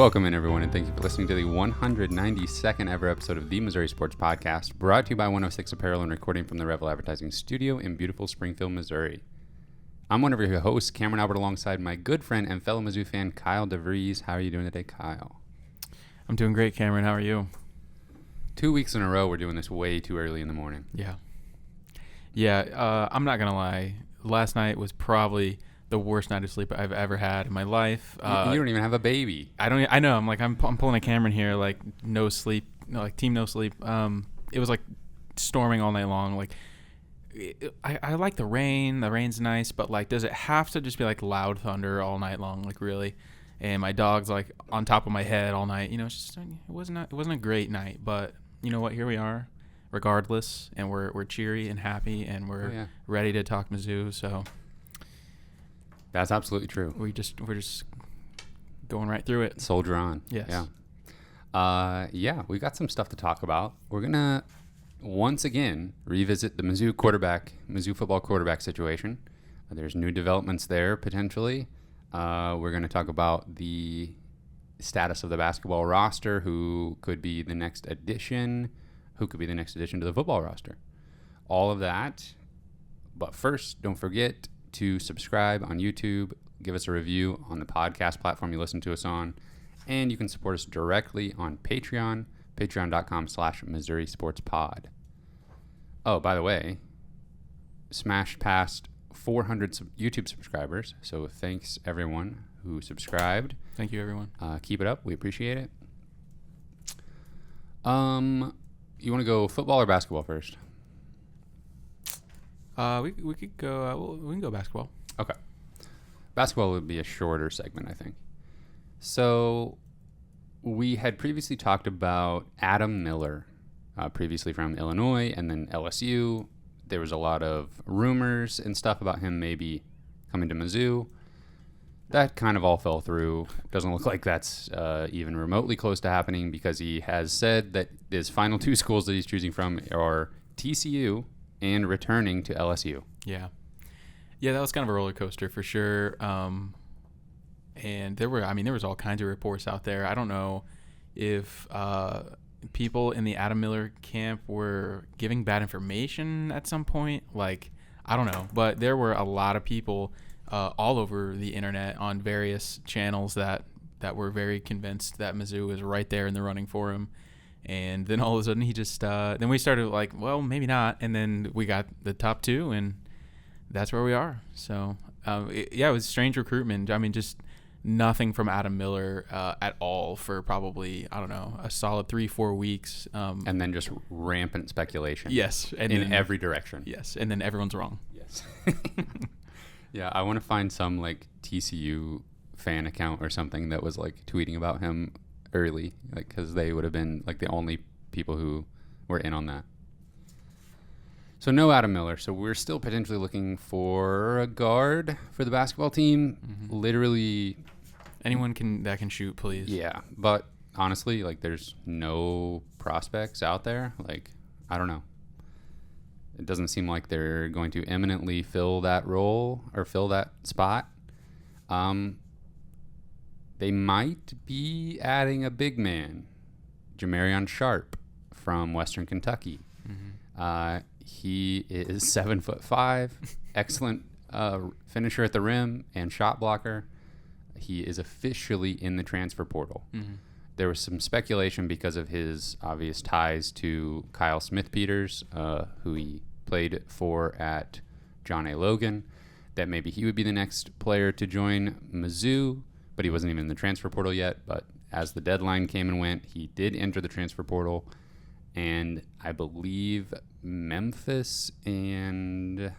Welcome in, everyone, and thank you for listening to the 192nd ever episode of the Missouri Sports Podcast, brought to you by 106 Apparel and recording from the Revel Advertising Studio in beautiful Springfield, Missouri. I'm one of your hosts, Cameron Albert, alongside my good friend and fellow Mizzou fan, Kyle DeVries. How are you doing today, Kyle? I'm doing great, Cameron. How are you? 2 weeks in a row, we're doing this way too early in the morning. Yeah. I'm not gonna lie. Last night was probably the worst night of sleep I've ever had in my life. You don't even have a baby. I know. I'm pulling a Cameron here, like no sleep, team no sleep. It was like storming all night long. Like I like the rain. The rain's nice, but like, does it have to just be like loud thunder all night long? Like really? And my dog's like on top of my head all night. It wasn't a great night, but you know what? Here we are, regardless, and we're cheery and happy, and we're ready to talk Mizzou. So. That's absolutely true. We're just going right through it. Soldier on. Yes. Yeah. We got some stuff to talk about. We're gonna once again revisit the Mizzou football quarterback situation. There's new developments there potentially. We're gonna talk about the status of the basketball roster, who could be the next addition to the football roster. All of that. But first, don't forget to subscribe on YouTube, give us a review on the podcast platform you listen to us on, and you can support us directly on Patreon, patreon.com/Missouri Sports Pod. Oh, by the way, smashed past 400 YouTube subscribers, so thanks everyone who subscribed. Thank you, everyone. Keep it up. We appreciate it. You want to go football or basketball first? We could go. We can go basketball. Okay. Basketball would be a shorter segment, I think. So we had previously talked about Adam Miller, previously from Illinois and then LSU. There was a lot of rumors and stuff about him maybe coming to Mizzou. That kind of all fell through. Doesn't look like that's even remotely close to happening, because he has said that his final two schools that he's choosing from are TCU and returning to LSU. Yeah, that was kind of a roller coaster for sure. And there was all kinds of reports out there. I don't know if people in the Adam Miller camp were giving bad information at some point. Like, I don't know, but there were a lot of people all over the internet on various channels that were very convinced that Mizzou was right there in the running for him. And then all of a sudden he just then we started like, well, maybe not. And then we got the top two, and that's where we are. So, it was strange recruitment. I mean, just nothing from Adam Miller at all for probably, I don't know, a solid 3-4 weeks. And then just rampant speculation. Yes. And in every direction. Yes. And then everyone's wrong. Yes. Yeah, I want to find some like TCU fan account or something that was like tweeting about him early, like, because they would have been like the only people who were in on that. So no Adam Miller. So we're still potentially looking for a guard for the basketball team. Mm-hmm. Literally anyone that can shoot, please. Yeah, but honestly, like, there's no prospects out there. Like, I don't know. It doesn't seem like they're going to imminently fill that role or fill that spot. They might be adding a big man, Jamarion from Western Kentucky. Mm-hmm. He is 7'5", excellent finisher at the rim and shot blocker. He is officially in the transfer portal. Mm-hmm. There was some speculation because of his obvious ties to Kyle Smith-Peters, who he played for at John A. Logan, that maybe he would be the next player to join Mizzou. But he wasn't even in the transfer portal yet. But as the deadline came and went, he did enter the transfer portal. And I believe Memphis and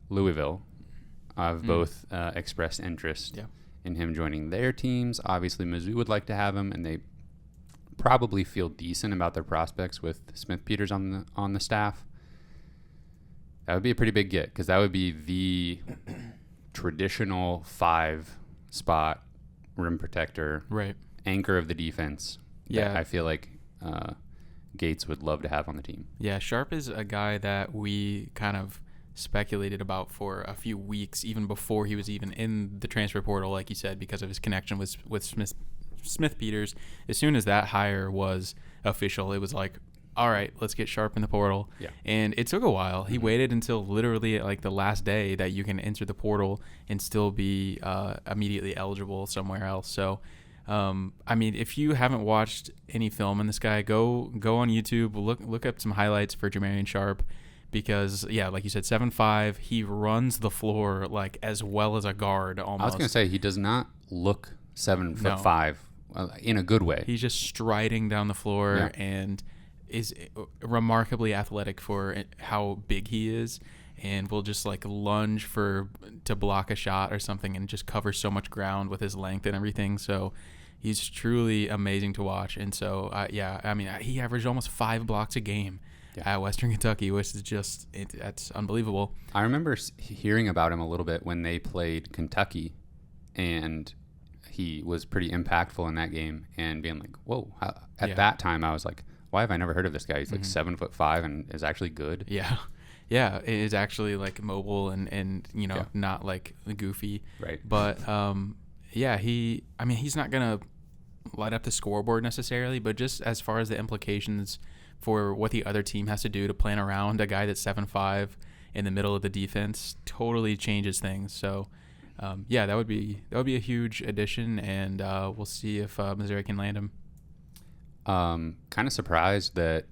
Louisville have both expressed interest in him joining their teams. Obviously, Mizzou would like to have him, and they probably feel decent about their prospects with Smith-Peters on the staff. That would be a pretty big get, because that would be the traditional 5-spot rim protector, right, anchor of the defense. Yeah, I feel like Gates would love to have on the team. Yeah, Sharp is a guy that we kind of speculated about for a few weeks, even before he was even in the transfer portal, like you said, because of his connection with Smith Peters. As soon as that hire was official, it was like, all right, let's get Sharp in the portal. Yeah. And it took a while. He waited until literally like the last day that you can enter the portal and still be immediately eligible somewhere else. So, I mean, if you haven't watched any film on this guy, go on YouTube, look up some highlights for Jamarion Sharp, because yeah, like you said, 7'5", he runs the floor like as well as a guard almost. I was gonna say he does not look 7'5" in a good way. He's just striding down the floor and is remarkably athletic for how big he is, and will just like lunge to block a shot or something and just cover so much ground with his length and everything. So he's truly amazing to watch. And so I mean, he averaged almost 5 blocks a game at Western Kentucky, which is just that's unbelievable. I remember hearing about him a little bit when they played Kentucky, and he was pretty impactful in that game, and being like, whoa. At that time I was like, why have I never heard of this guy? He's like 7'5" and is actually good. Yeah. Yeah. It is actually like mobile and not like goofy. Right. But, he's not going to light up the scoreboard necessarily, but just as far as the implications for what the other team has to do to plan around a guy that's 7'5" in the middle of the defense totally changes things. So, that would be a huge addition, and we'll see if Missouri can land him. Kind of surprised that,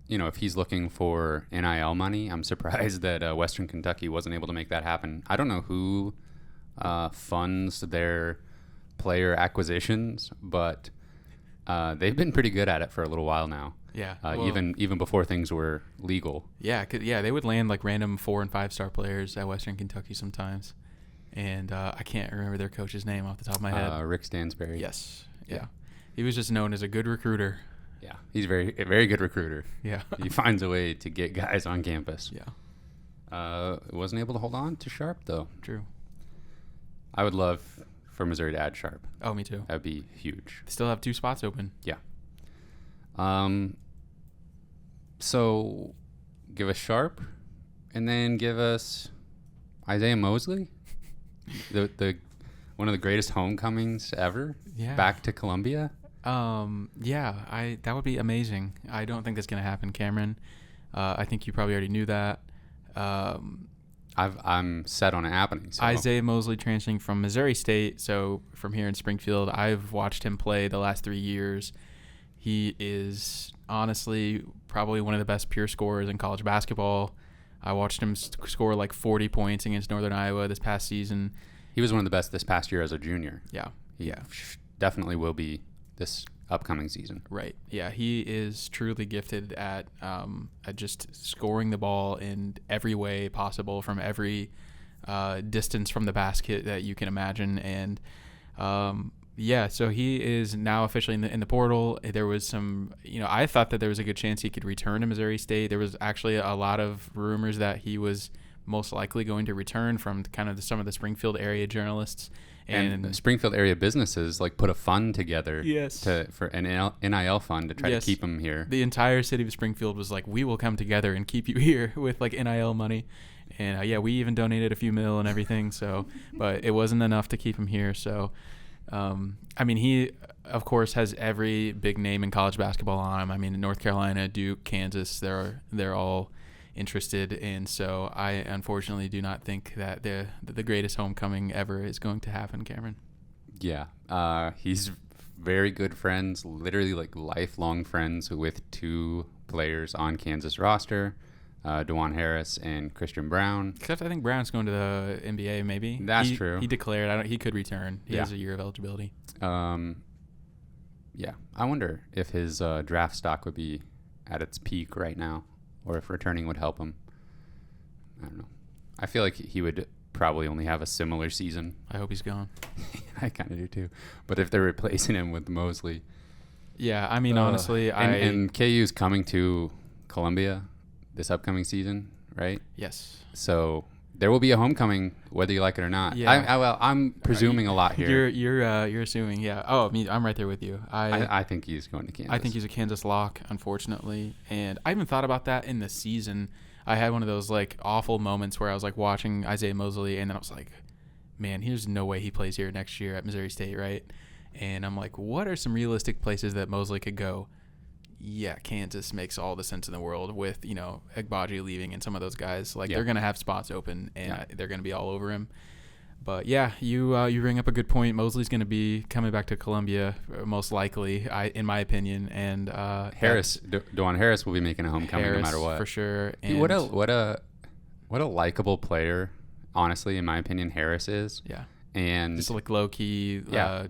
if he's looking for NIL money, I'm surprised that Western Kentucky wasn't able to make that happen. I don't know who funds their player acquisitions, but they've been pretty good at it for a little while now. Yeah, even before things were legal. Yeah, they would land like random 4- and 5-star players at Western Kentucky sometimes, and I can't remember their coach's name off the top of my head. Rick Stansberry. Yes. Yeah. He was just known as a good recruiter. Yeah, he's a very good recruiter. Yeah. He finds a way to get guys on campus. Yeah. Wasn't able to hold on to Sharp, though. True. I would love for Missouri to add Sharp. Oh, me too. That would be huge. They still have 2 spots open. Yeah. So give us Sharp, and then give us Isiaih Mosley, the one of the greatest homecomings ever. Yeah. Back to Columbia. That would be amazing. I don't think that's gonna happen, Cameron. I think you probably already knew that. I'm set on it happening. So. Isiaih Mosley transferring from Missouri State, so from here in Springfield. I've watched him play the last 3 years. He is honestly probably one of the best pure scorers in college basketball. I watched him score like 40 points against Northern Iowa this past season. He was one of the best this past year as a junior. Yeah. He definitely will be this upcoming season. Right. Yeah, he is truly gifted at just scoring the ball in every way possible from every distance from the basket that you can imagine. And so he is now officially in the portal. There was some, I thought that there was a good chance he could return to Missouri State. There was actually a lot of rumors that he was most likely going to return from kind of some of the Springfield area journalists. And the Springfield area businesses put a fund together for an NIL fund to try to keep him here. The entire city of Springfield was like, we will come together and keep you here with NIL money. And we even donated a few mil and everything. So, but it wasn't enough to keep him here. So, he of course has every big name in college basketball on him. North Carolina, Duke, Kansas, they're all interested, and so I unfortunately do not think that the greatest homecoming ever is going to happen, Cameron. Yeah, he's very good friends, literally lifelong friends with 2 players on Kansas roster, DeJuan Harris and Christian Brown. Except I think Brown's going to the NBA. Maybe that's true. He declared he could return. He has a year of eligibility. I wonder if his draft stock would be at its peak right now, or if returning would help him. I don't know. I feel like he would probably only have a similar season. I hope he's gone. I kind of do too. But if they're replacing him with Mosley. Yeah, honestly. And KU's coming to Columbia this upcoming season, right? Yes. So there will be a homecoming, whether you like it or not. Yeah. Well, I'm presuming a lot here. You're assuming, yeah. Oh, I mean, I'm right there with you. I think he's going to Kansas. I think he's a Kansas lock, unfortunately. And I even thought about that in the season. I had one of those like awful moments where I was like watching Isiaih Mosley, and then I was like, man, there's no way he plays here next year at Missouri State, right? And I'm like, what are some realistic places that Mosley could go? Yeah, Kansas makes all the sense in the world with, Egbaji leaving and some of those guys. Like, they're going to have spots open, and they're going to be all over him. But, yeah, you bring up a good point. Mosley's going to be coming back to Columbia, most likely, in my opinion. And DeJuan Harris will be making a homecoming no matter what. For sure. And what a likable player, honestly, in my opinion, Harris is. Yeah. And just like low-key,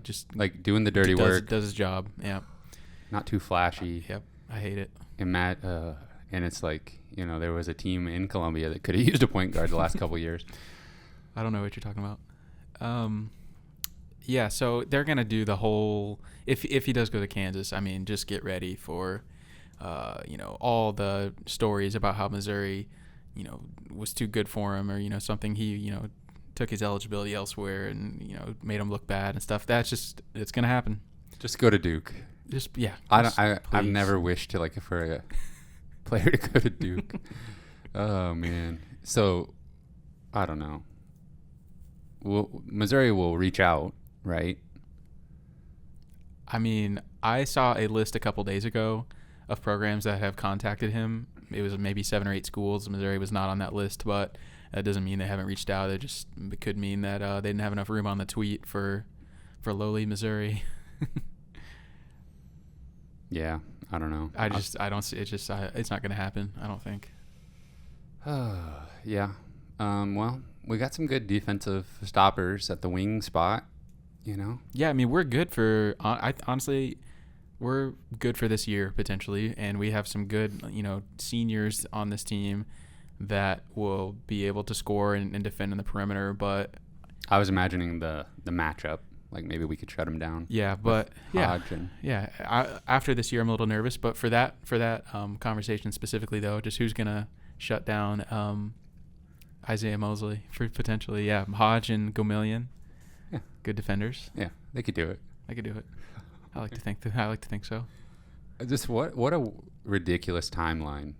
just like doing the dirty work. Does his job, yeah. Not too flashy. Yep, I hate it. And and it's like, there was a team in Columbia that could have used a point guard the last couple of years. I don't know what you're talking about. Yeah, so they're gonna do the whole. If he does go to Kansas, I mean, just get ready for, all the stories about how Missouri, was too good for him, or something he took his eligibility elsewhere and made him look bad and stuff. It's gonna happen. Just go to Duke. I've never wished for a player to go to Duke. Oh man. So I don't know. Missouri will reach out, right? I mean, I saw a list a couple days ago of programs that have contacted him. It was maybe 7 or 8 schools. Missouri was not on that list, but that doesn't mean they haven't reached out. It could mean that they didn't have enough room on the tweet for lowly Missouri. Yeah, I don't know. I don't see it. It's not going to happen, I don't think. Yeah. Well, we got some good defensive stoppers at the wing spot, Yeah, I mean, we're good for honestly, we're good for this year potentially, and we have some good, seniors on this team that will be able to score and defend in the perimeter. But I was imagining the matchup, like maybe we could shut them down. Yeah, but after this year, I'm a little nervous. But for that conversation specifically, though, just who's gonna shut down Isiaih Mosley for potentially? Yeah, Hodge and Gomillion. Yeah, good defenders. Yeah, they could do it. I could do it. I like to think so. Just what a ridiculous timeline.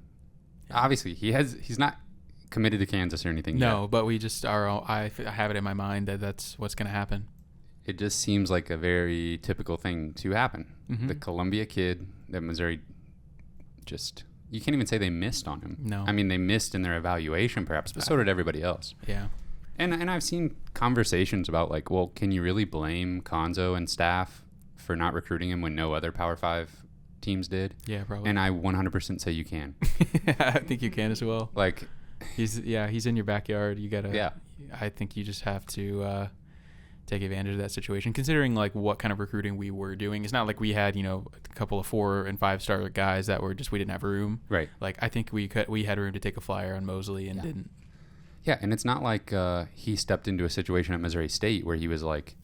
Obviously, he's not committed to Kansas or anything yet. But we just are. I have it in my mind that that's what's going to happen. It just seems like a very typical thing to happen. Mm-hmm. The Columbia kid that Missouri you can't even say they missed on him. No. I mean, they missed in their evaluation perhaps, but so did everybody else. Yeah. And I've seen conversations about like, well, can you really blame Konzo and staff for not recruiting him when no other Power 5 teams did? Yeah, probably. And I 100% say you can. I think you can as well. Like, he's in your backyard. You gotta. Yeah. I think you just have to take advantage of that situation, considering like what kind of recruiting we were doing. It's not like we had a couple of 4 and 5 star guys that were just we didn't have room. Right. Like I think we had room to take a flyer on Mosley and didn't. Yeah, and it's not like he stepped into a situation at Missouri State where he was like,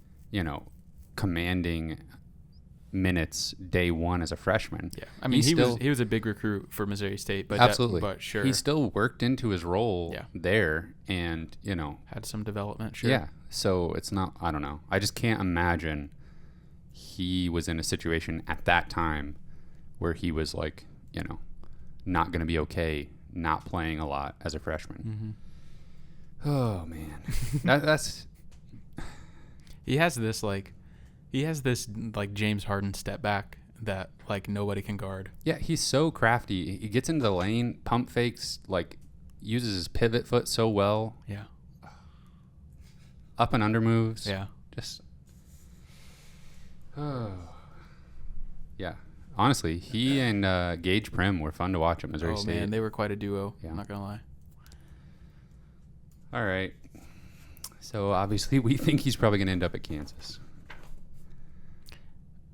commanding minutes day one as a freshman. Yeah, I mean he was a big recruit for Missouri State, but absolutely, but sure, he still worked into his role there, and had some development. Sure. Yeah, so it's not. I don't know. I just can't imagine he was in a situation at that time where he was like, not going to be okay, not playing a lot as a freshman. Mm-hmm. Oh man, that's. He has this James Harden step back that like nobody can guard. Yeah, he's so crafty. He gets into the lane, pump fakes, like uses his pivot foot so well. Yeah. Up and under moves. Yeah. Just. Oh. Yeah. Honestly, he and Gage Prim were fun to watch at Missouri State. Oh man, they were quite a duo. Yeah. I'm not gonna lie. All right. So obviously we think he's probably going to end up at Kansas.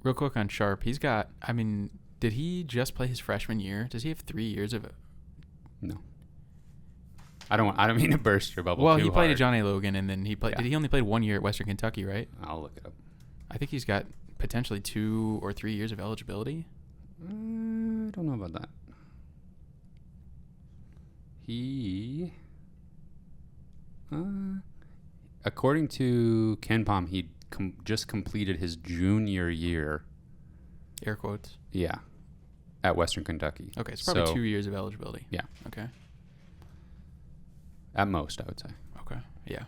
Real quick on Sharp, he's got. I mean, did he just play his freshman year? Does he have 3 years of it? No. I don't mean to burst your bubble. Well, too he played hard. at John A. Logan, and then he played. Yeah. Did he only play 1 year at Western Kentucky? Right. I'll look it up. I think he's got potentially 2 or 3 years of eligibility. I don't know about that. According to Ken Pom, he just completed his junior year. Air quotes. Yeah. At Western Kentucky. Okay, it's probably 2 years of eligibility. Yeah. Okay. At most, I would say. Okay. Yeah.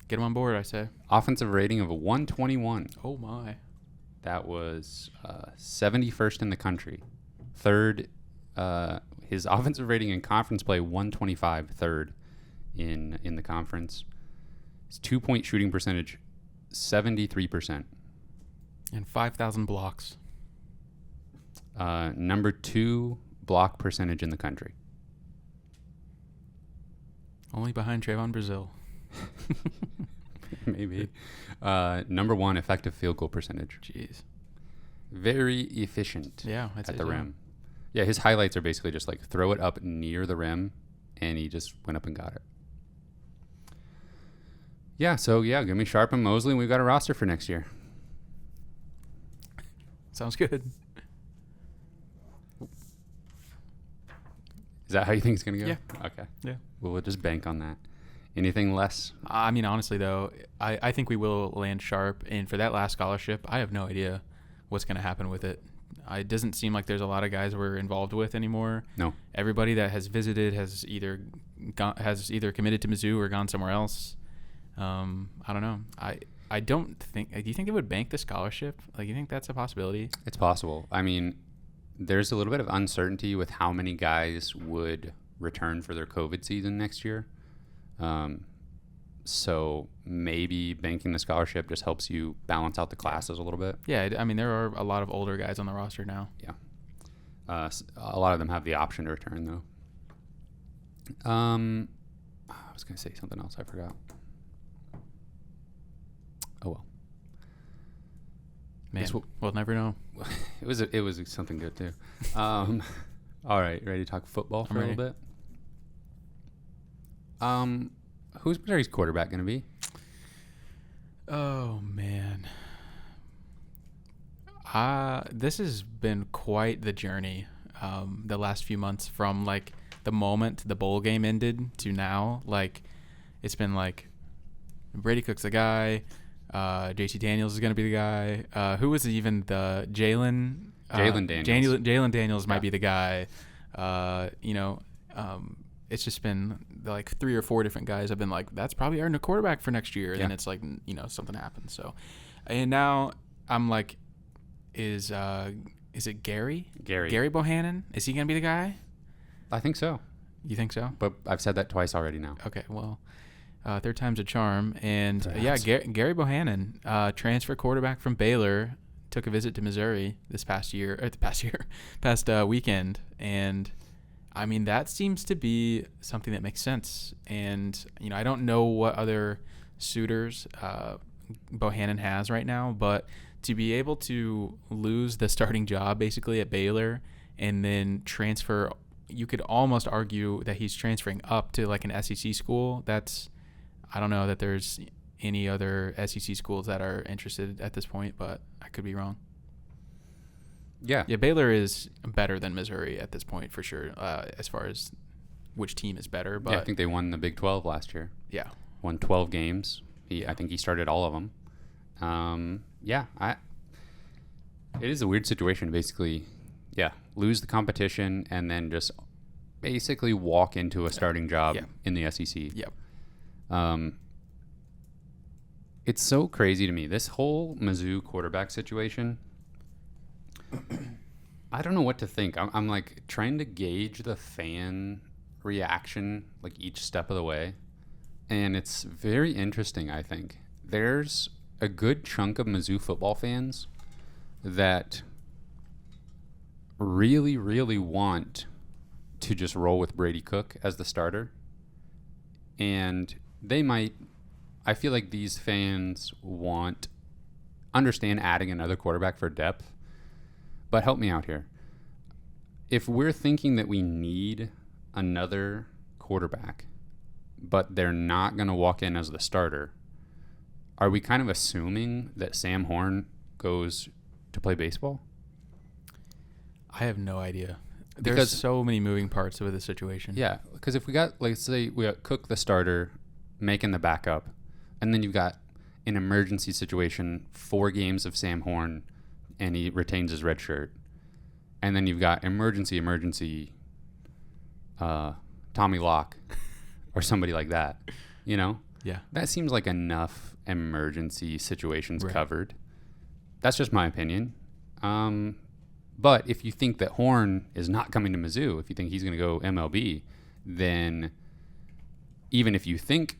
Get him on board, I say. Offensive rating of a 121. Oh, my. That was 71st in the country. Third, his offensive rating in conference play, 125, third in the conference. His 2-point shooting percentage, 73%. And 5,000 blocks. Number 2 block percentage in the country. Only behind Trayvon Brazil. Maybe. Number 1 effective field goal percentage. Jeez. Very efficient at the rim. Yeah, his highlights are basically just like throw it up near the rim, and he just went up and got it. Yeah, so give me Sharp and Mosley, and we've got a roster for next year. Sounds good. Is that how you think it's going to go? Yeah. Okay. Yeah. Well, we'll just bank on that. Anything less? I mean, honestly, though, I think we will land Sharp. And for that last scholarship, I have no idea what's going to happen with it. It doesn't seem like there's a lot of guys we're involved with anymore. No. Everybody that has visited has either committed to Mizzou or gone somewhere else. I don't know. I don't think. Do you think they would bank the scholarship? Like, you think that's a possibility? It's possible. I mean, there's a little bit of uncertainty with how many guys would return for their COVID season next year. So maybe banking the scholarship just helps you balance out the classes a little bit. Yeah, I mean, there are a lot of older guys on the roster now. Yeah. A lot of them have the option to return, though. I was going to say something else. I forgot. Oh, well. Man, we'll never know. It was something good, too. All right, ready to talk football for a little bit? Who's Missouri's quarterback going to be? Oh, man. This has been quite the journey the last few months, from like the moment the bowl game ended to now. Like, it's been like Brady Cook's the guy, JT Daniels is going to be the guy. Who was even the Jalen Daniels? Jalen Daniels might be the guy. It's just been like 3 or 4 different guys have been like, that's probably our new quarterback for next year. And then it's like, something happens. So, and now I'm like, is it Gerry Bohanon? Is he going to be the guy? I think so. You think so? But I've said that twice already now. Okay. Well, third time's a charm. And Gerry Bohanon, transfer quarterback from Baylor, took a visit to Missouri past weekend. And I mean, that seems to be something that makes sense. And, I don't know what other suitors Bohanon has right now, but to be able to lose the starting job basically at Baylor and then transfer, you could almost argue that he's transferring up to like an SEC school. I don't know that there's any other SEC schools that are interested at this point, but I could be wrong. Yeah, Baylor is better than Missouri at this point for sure, as far as which team is better. But I think they won the Big 12 last year. Yeah. Won 12 games. I think he started all of them. It is a weird situation to basically, lose the competition and then just basically walk into a starting job in the SEC. Yep. It's so crazy to me. This whole Mizzou quarterback situation, I don't know what to think. I'm like trying to gauge the fan reaction like each step of the way. And it's very interesting, I think. There's a good chunk of Mizzou football fans that really, really want to just roll with Brady Cook as the starter. And I feel like these fans understand adding another quarterback for depth. But help me out here. If we're thinking that we need another quarterback, but they're not going to walk in as the starter, are we kind of assuming that Sam Horn goes to play baseball? I have no idea. There's so many moving parts with the situation. Yeah, because if we got, let's say we got Cook the starter, making the backup, and then you've got an emergency situation, 4 games of Sam Horn, and he retains his red shirt, and then you've got emergency Tommy Locke or somebody like that, Yeah. That seems like enough emergency situations Right. covered. That's just my opinion. But if you think that Horn is not coming to Mizzou, if you think he's going to go MLB, then even if you think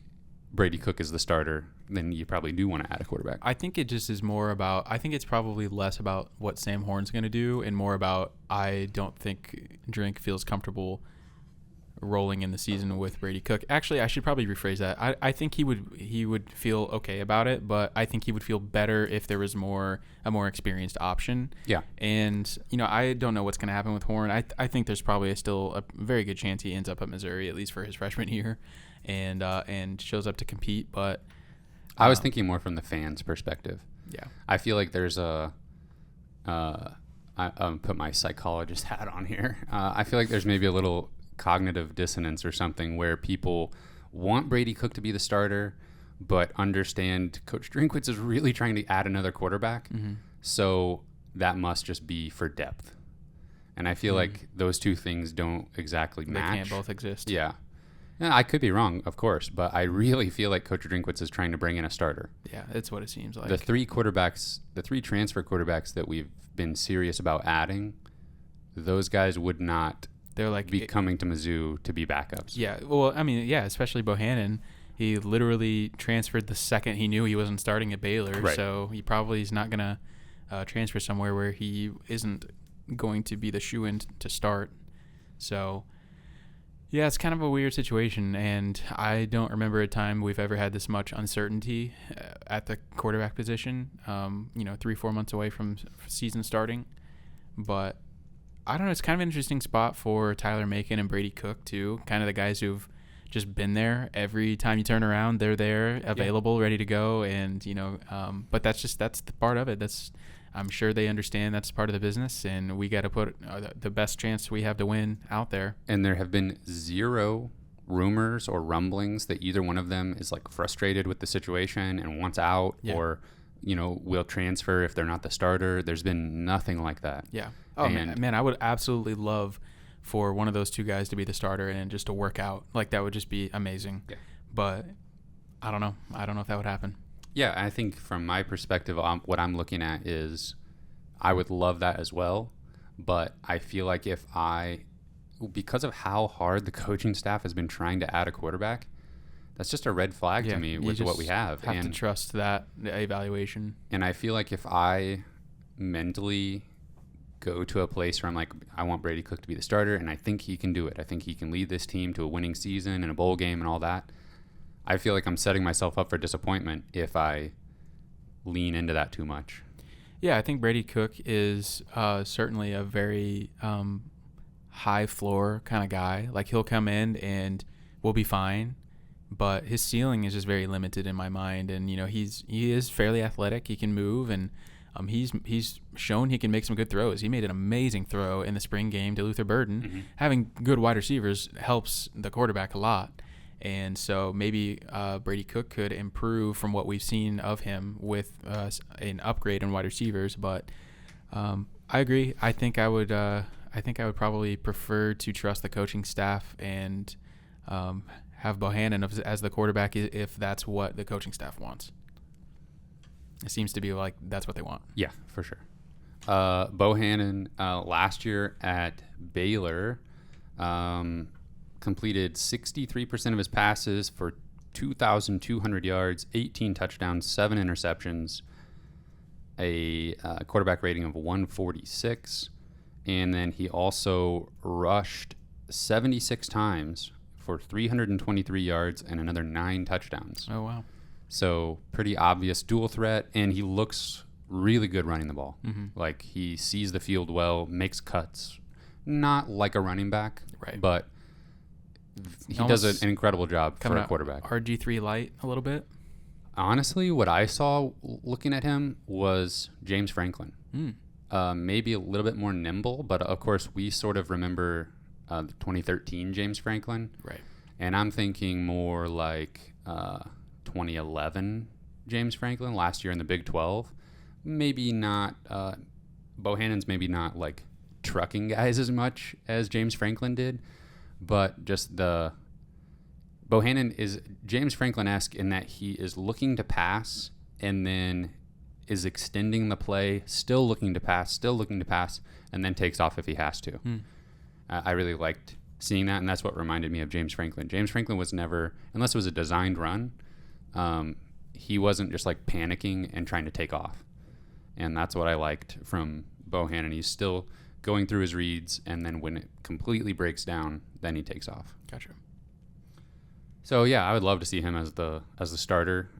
Brady Cook is the starter, then you probably do want to add a quarterback. I think it just is more about, I think it's probably less about what Sam Horn's going to do and more about, I don't think Drink feels comfortable rolling in the season with Brady Cook. Actually, I should probably rephrase that. I think he would feel okay about it, but I think he would feel better if there was a more experienced option. Yeah. And, I don't know what's going to happen with Horn. I think there's probably still a very good chance he ends up at Missouri, at least for his freshman year, and shows up to compete. But I was thinking more from the fans' perspective. Yeah. I feel like there's I put my psychologist hat on here. I feel like there's maybe a little cognitive dissonance or something where people want Brady Cook to be the starter, but understand Coach Drinkwitz is really trying to add another quarterback. Mm-hmm. So that must just be for depth. And I feel like those two things don't exactly match. They can't both exist. Yeah. I could be wrong, of course, but I really feel like Coach Drinkwitz is trying to bring in a starter. Yeah, that's what it seems like. The 3 transfer quarterbacks that we've been serious about adding, those guys would not They're like be coming to Mizzou to be backups. Yeah, well, I mean, yeah, especially Bohanon. He literally transferred the second he knew he wasn't starting at Baylor, Right. So he probably is not going to transfer somewhere where he isn't going to be the shoo-in to start. So, yeah, it's kind of a weird situation, and I don't remember a time we've ever had this much uncertainty at the quarterback position, 3-4 months away from season starting. But I don't know, it's kind of an interesting spot for Tyler Macon and Brady Cook, too, kind of the guys who've just been there. Every time you turn around, they're there, available, ready to go, and, but that's the part of it. I'm sure they understand that's part of the business, and we got to put the best chance we have to win out there. And there have been 0 rumors or rumblings that either one of them is like frustrated with the situation and wants out or, will transfer if they're not the starter. There's been nothing like that. Yeah. Oh, man, I would absolutely love for one of those 2 guys to be the starter and just to work out. Like, that would just be amazing. Yeah. But I don't know. I don't know if that would happen. Yeah, I think from my perspective, what I'm looking at is I would love that as well. But I feel like because of how hard the coaching staff has been trying to add a quarterback, that's just a red flag to me with what we have. You have to trust that evaluation. And I feel like if I mentally go to a place where I'm like, I want Brady Cook to be the starter, and I think he can do it. I think he can lead this team to a winning season and a bowl game and all that. I feel like I'm setting myself up for disappointment if I lean into that too much. Yeah, I think Brady Cook is certainly a very high floor kind of guy. Like, he'll come in and we'll be fine, but his ceiling is just very limited in my mind. And he is fairly athletic. He can move, and he's shown he can make some good throws. He made an amazing throw in the spring game to Luther Burden. Mm-hmm. Having good wide receivers helps the quarterback a lot. And so maybe Brady Cook could improve from what we've seen of him with an upgrade in wide receivers. But I agree. I think I would probably prefer to trust the coaching staff and have Bohanon as the quarterback if that's what the coaching staff wants. It seems to be like that's what they want. Yeah, for sure. Bohanon last year at Baylor completed 63% of his passes for 2,200 yards, 18 touchdowns, 7 interceptions, a quarterback rating of 146. And then he also rushed 76 times for 323 yards and another 9 touchdowns. Oh, wow. So pretty obvious dual threat, and he looks really good running the ball. Mm-hmm. Like, he sees the field well, makes cuts. Not like a running back, right? But he does an incredible job for a quarterback. RG3 light a little bit. Honestly, what I saw looking at him was James Franklin. maybe a little bit more nimble, but of course we sort of remember the 2013 James Franklin. Right. And I'm thinking more like 2011 James Franklin, last year in the Big 12. Maybe not, Bohanon's maybe not like trucking guys as much as James Franklin did, but just Bohanon is James Franklin-esque in that he is looking to pass and then is extending the play, still looking to pass, and then takes off if he has to. I really liked seeing that, and that's what reminded me of James Franklin. James Franklin was never, unless it was a designed run, he wasn't just like panicking and trying to take off. And that's what I liked from Bohanon. He's still going through his reads, and then when it completely breaks down, then he takes off. Gotcha. So yeah, I would love to see him as the starter.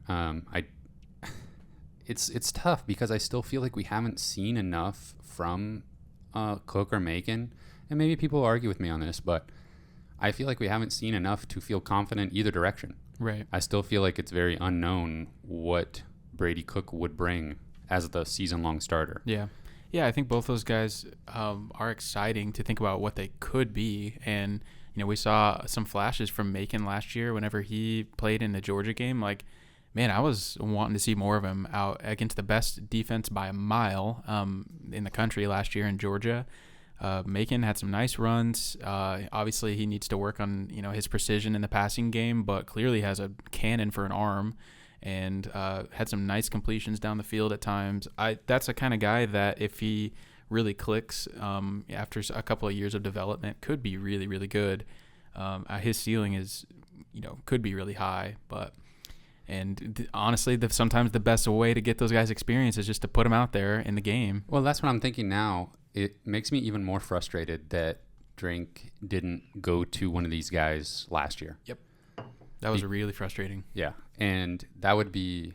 It's tough because I still feel like we haven't seen enough from Cook or Macon, and maybe people will argue with me on this, but I feel like we haven't seen enough to feel confident either direction. Right. I still feel like it's very unknown what Brady Cook would bring as the season-long starter. Yeah. Yeah, I think both those guys are exciting to think about what they could be. And, we saw some flashes from Macon last year whenever he played in the Georgia game. Like, man, I was wanting to see more of him out against the best defense by a mile in the country last year in Georgia. Macon had some nice runs. Obviously, he needs to work on, his precision in the passing game, but clearly has a cannon for an arm. And had some nice completions down the field at times. That's the kind of guy that if he really clicks after a couple of years of development, could be really, really good. His ceiling is, could be really high. Honestly, sometimes the best way to get those guys experience is just to put them out there in the game. Well, that's what I'm thinking now. It makes me even more frustrated that Drink didn't go to one of these guys last year. Yep. That was really frustrating. Yeah, and that would be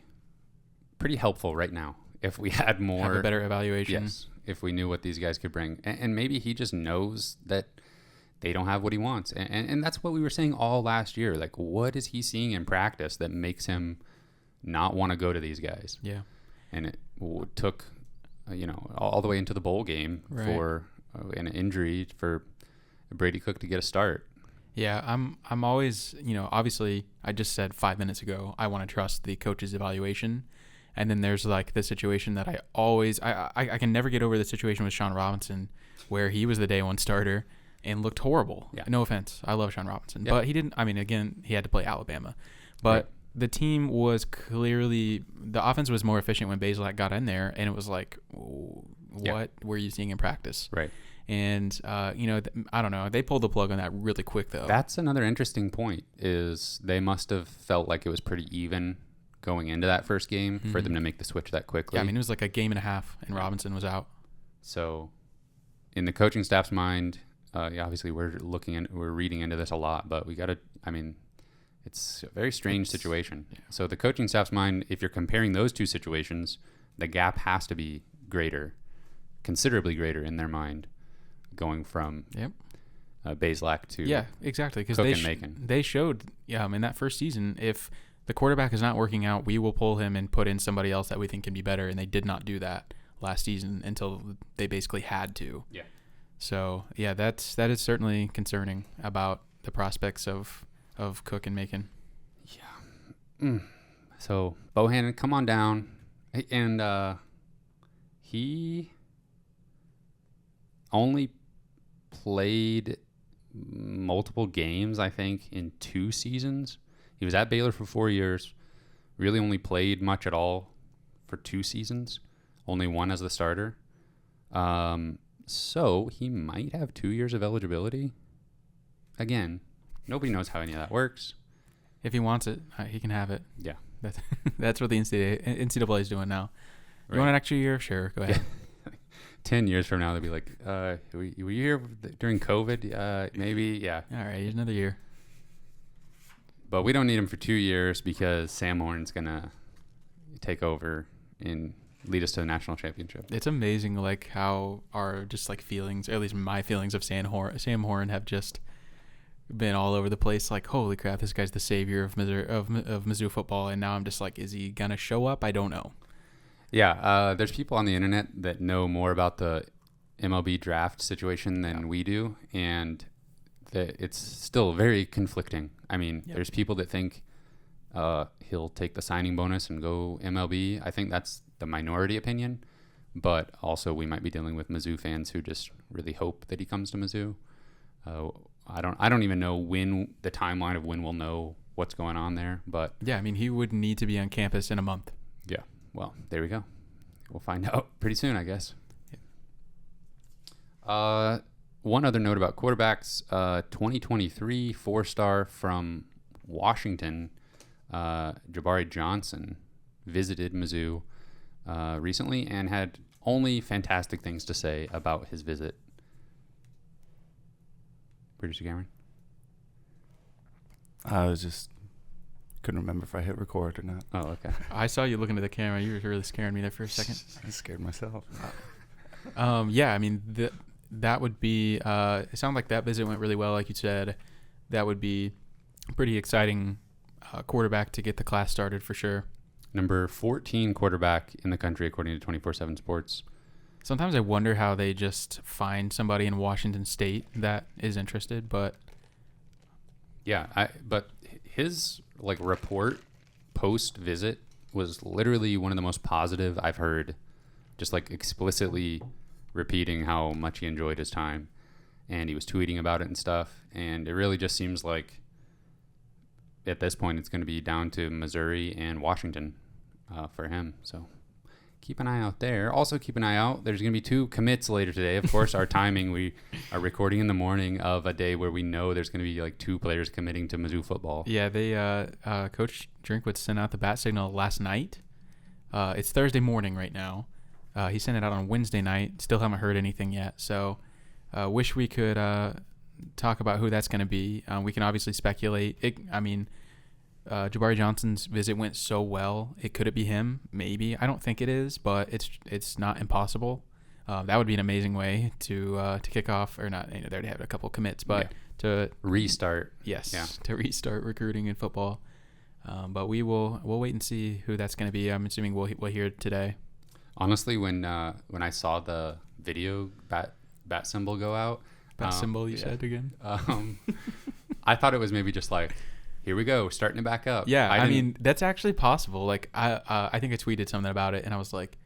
pretty helpful right now if we had more... Have a better evaluation. Yes, if we knew what these guys could bring. And maybe he just knows that they don't have what he wants. And that's what we were saying all last year. Like, what is he seeing in practice that makes him not want to go to these guys? Yeah. And it took, all the way into the bowl game for an injury for Brady Cook to get a start. Yeah, I'm always, obviously I just said 5 minutes ago, I want to trust the coach's evaluation. And then there's like the situation that I can never get over, the situation with Sean Robinson where he was the day one starter and looked horrible. Yeah. No offense. I love Sean Robinson. Yep. But he didn't, again, he had to play Alabama. But the team was clearly, the offense was more efficient when Bazelak got in there, and it was like, what were you seeing in practice? Right. And, I don't know. They pulled the plug on that really quick, though. That's another interesting point, is they must have felt like it was pretty even going into that first game for them to make the switch that quickly. Yeah, it was like a game and a half, and Robinson was out. So in the coaching staff's mind, obviously we're reading into this a lot, but we got to, it's a very strange situation. Yeah. So the coaching staff's mind, if you're comparing those two situations, the gap has to be greater, considerably greater in their mind, going from Bazelak to exactly, because Macon. They showed in that first season, if the quarterback is not working out, we will pull him and put in somebody else that we think can be better, and they did not do that last season until they basically had to. Yeah. So that is certainly concerning about the prospects of Cook and Macon. Yeah. So Bohanon, come on down, and he only played multiple games, I think, in 2 seasons. He was at Baylor for 4 years, really only played much at all for 2 seasons, only one as the starter. So he might have 2 years of eligibility. Again, nobody knows how any of that works. If he wants it, he can have it. Yeah. That's what the NCAA is doing now. You want an extra year? Sure, go ahead. 10 years from now, they'll be like, were you here during COVID? Maybe, yeah. All right, here's another year. But we don't need him for 2 years because Sam Horn's going to take over and lead us to the national championship. It's amazing, like, how our just, like, feelings, or at least my feelings of Sam Horn have just been all over the place. Like, holy crap, this guy's the savior of Mizzou football. And now I'm just like, is he going to show up? I don't know. Yeah, there's people on the internet that know more about the MLB draft situation than we do, and it's still very conflicting. I mean, there's people that think he'll take the signing bonus and go MLB. I think that's the minority opinion, but also we might be dealing with Mizzou fans who just really hope that he comes to Mizzou. I don't even know when the timeline of when we'll know what's going on there, but yeah, I mean, he would need to be on campus in a month. Yeah, well, there we go. We'll find out pretty soon, I guess. One other note about quarterbacks, 2023 4-star from Washington, Jamarion Johnson, visited Mizzou recently and had only fantastic things to say about his visit. Producer Cameron? I was just couldn't remember if I hit record or not. Oh, okay. I saw you looking at the camera. You were really scaring me there for a second. I scared myself. Yeah, I mean, that would be, it sounded like that visit went really well, like you said. That would be a pretty exciting quarterback to get the class started for sure. Number 14 quarterback in the country, according to 24/7 Sports. Sometimes I wonder how they just find somebody in Washington State that is interested, but... Yeah, but his report post-visit was literally one of the most positive I've heard, just explicitly repeating how much he enjoyed his time, and he was tweeting about it and stuff, and it really just seems like at this point it's going to be down to Missouri and Washington for him, so keep an eye out there. Also keep an eye out, there's going to be 2 commits later today. Of course, our timing, we are recording in the morning of a day where we know there's going to be 2 players committing to Mizzou football. Yeah, they Coach Drinkwitz sent out the bat signal last night. It's Thursday morning right now. He sent it out on Wednesday night. Still haven't heard anything yet. So wish we could talk about who that's going to be. We can obviously speculate. Jamarion Johnson's visit went so well. Could it be him? Maybe. I don't think it is, but it's not impossible. That would be an amazing way to kick off, or not. They already have a couple commits, but to restart. Yes, to restart recruiting in football. But we'll wait and see who that's going to be. I'm assuming we'll hear today. Honestly, when I saw the video bat symbol go out, Symbol you said again. I thought it was maybe just here we go, starting it back up. Yeah, I mean that's actually possible. I think I tweeted something about it, and I was like,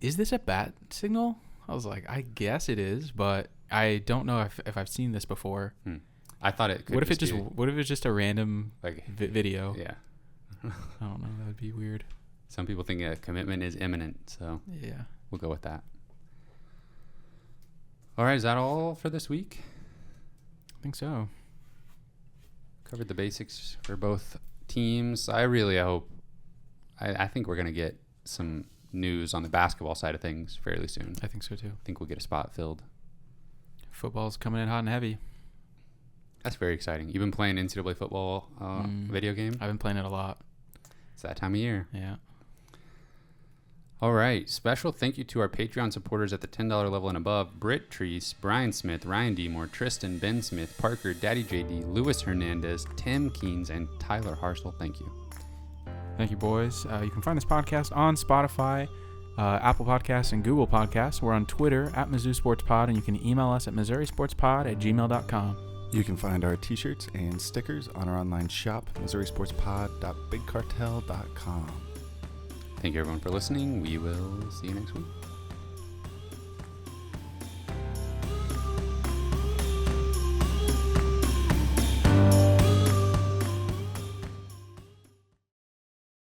"Is this a bat signal?" I was like, "I guess it is," but I don't know if I've seen this before. I thought it could. What if it's just a random video? Yeah, I don't know. That would be weird. Some people think a commitment is imminent, so yeah, we'll go with that. All right, is that all for this week? I think so. Covered the basics for both teams. I really hope. I think we're going to get some news on the basketball side of things fairly soon. I think so too. I think we'll get a spot filled. Football's coming in hot and heavy. That's very exciting. You've been playing NCAA football video game? I've been playing it a lot. It's that time of year. Yeah. All right. Special thank you to our Patreon supporters at the $10 level and above. Britt Treese, Brian Smith, Ryan Demore, Tristan, Ben Smith, Parker, Daddy JD, Luis Hernandez, Tim Keens, and Tyler Harsel. Thank you. Thank you, boys. You can find this podcast on Spotify, Apple Podcasts, and Google Podcasts. We're on Twitter at Mizzou Sports Pod, and you can email us at MissouriSportsPod@gmail.com. You can find our t-shirts and stickers on our online shop, MissouriSportsPod.BigCartel.com. Thank you, everyone, for listening. We will see you next week.